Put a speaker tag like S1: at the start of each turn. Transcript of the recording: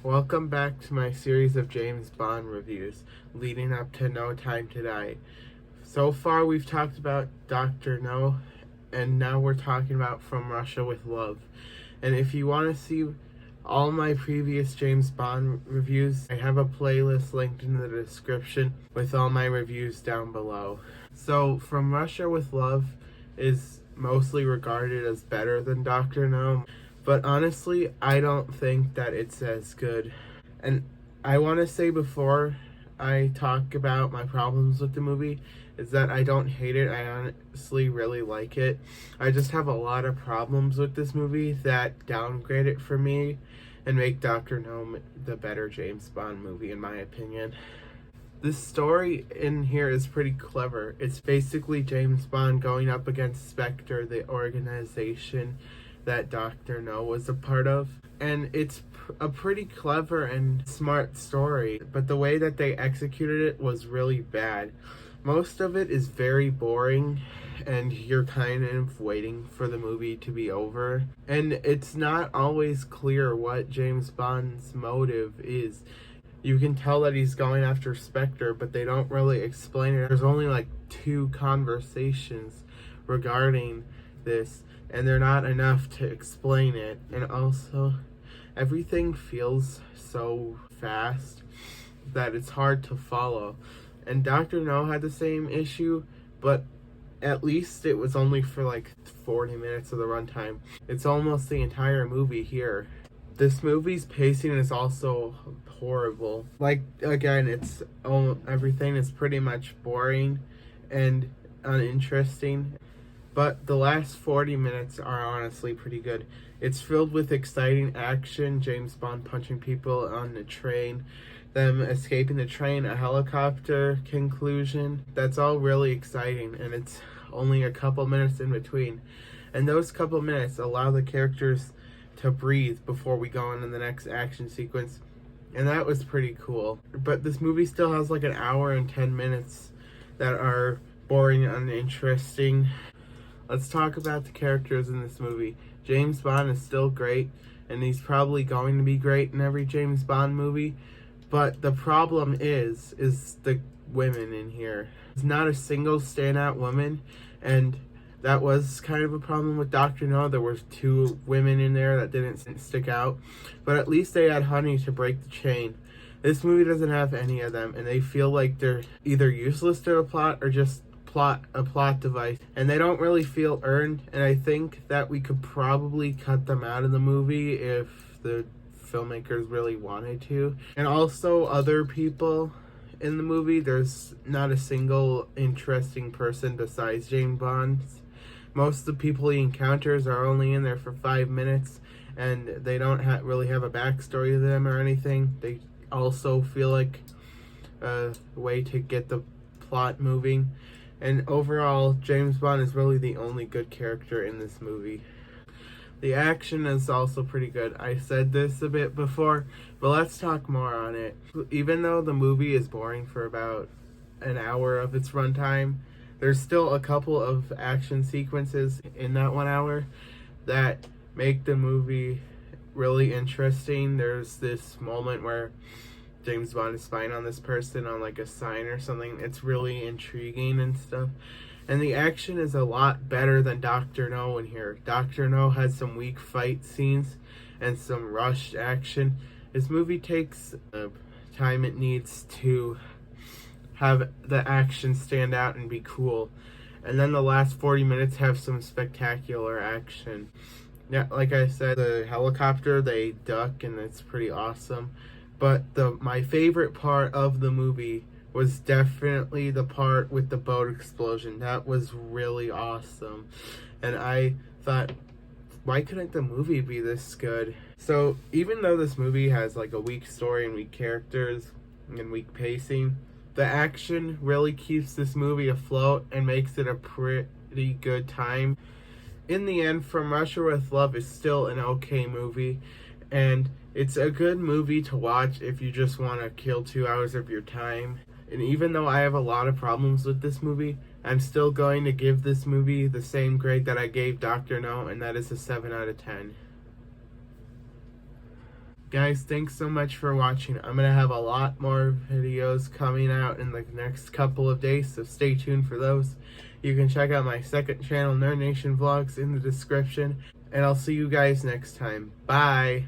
S1: Welcome back to my series of James Bond reviews leading up to No Time to Die. So far we've talked about Dr. No, and now we're talking about From Russia with Love. And if you want to see all my previous James Bond reviews, I have a playlist linked in the description with all my reviews down below. So From Russia with Love is mostly regarded as better than Dr. No, but honestly, I don't think that it's as good. And I want to say before I talk about my problems with the movie is that I don't hate it. I honestly really like it. I just have a lot of problems with this movie that downgrade it for me and make Dr. No the better James Bond movie, in my opinion. This story in here is pretty clever. It's basically James Bond going up against Spectre, the organization that Dr. No was a part of. And it's a pretty clever and smart story, but the way that they executed it was really bad. Most of it is very boring, and you're kind of waiting for the movie to be over. And it's not always clear what James Bond's motive is. You can tell that he's going after Spectre, but they don't really explain it. There's only like 2 conversations regarding this, and they're not enough to explain it. And also, everything feels so fast that it's hard to follow. And Dr. No had the same issue, but at least it was only for like 40 minutes of the runtime. It's almost the entire movie here. This movie's pacing is also horrible. Like, again, everything is pretty much boring and uninteresting. But the last 40 minutes are honestly pretty good. It's filled with exciting action, James Bond punching people on the train, them escaping the train, a helicopter conclusion. That's all really exciting, and it's only a couple minutes in between. And those couple minutes allow the characters to breathe before we go into the next action sequence. And that was pretty cool. But this movie still has like an hour and 10 minutes that are boring and uninteresting. Let's talk about the characters in this movie. James Bond is still great, and he's probably going to be great in every James Bond movie. But the problem is the women in here. There's not a single standout woman, and that was kind of a problem with Dr. No. There were 2 women in there that didn't stick out, but at least they had Honey to break the chain. This movie doesn't have any of them, and they feel like they're either useless to a plot or just a plot device, and they don't really feel earned. And I think that we could probably cut them out of the movie if the filmmakers really wanted to. And also other people in the movie, there's not a single interesting person besides James Bond. Most of the people he encounters are only in there for 5 minutes, and they don't really have a backstory to them or anything. They also feel like a way to get the plot moving. And overall, James Bond is really the only good character in this movie. The action is also pretty good. I said this a bit before, but let's talk more on it. Even though the movie is boring for about an hour of its runtime, there's still a couple of action sequences in that 1 hour that make the movie really interesting. There's this moment where James Bond is spying on this person on like a sign or something. It's really intriguing and stuff. And the action is a lot better than Dr. No in here. Dr. No has some weak fight scenes and some rushed action. This movie takes the time it needs to have the action stand out and be cool. And then the last 40 minutes have some spectacular action. Yeah, like I said, the helicopter, they duck, and it's pretty awesome. But my favorite part of the movie was definitely the part with the boat explosion. That was really awesome. And I thought, why couldn't the movie be this good? So even though this movie has like a weak story and weak characters and weak pacing, the action really keeps this movie afloat and makes it a pretty good time. In the end, From Russia with Love is still an okay movie, and it's a good movie to watch if you just want to kill 2 hours of your time. And even though I have a lot of problems with this movie, I'm still going to give this movie the same grade that I gave Dr. No, and that is a 7 out of 10. Guys, thanks so much for watching. I'm going to have a lot more videos coming out in the next couple of days, so stay tuned for those. You can check out my second channel, Nerd Nation Vlogs, in the description, and I'll see you guys next time. Bye!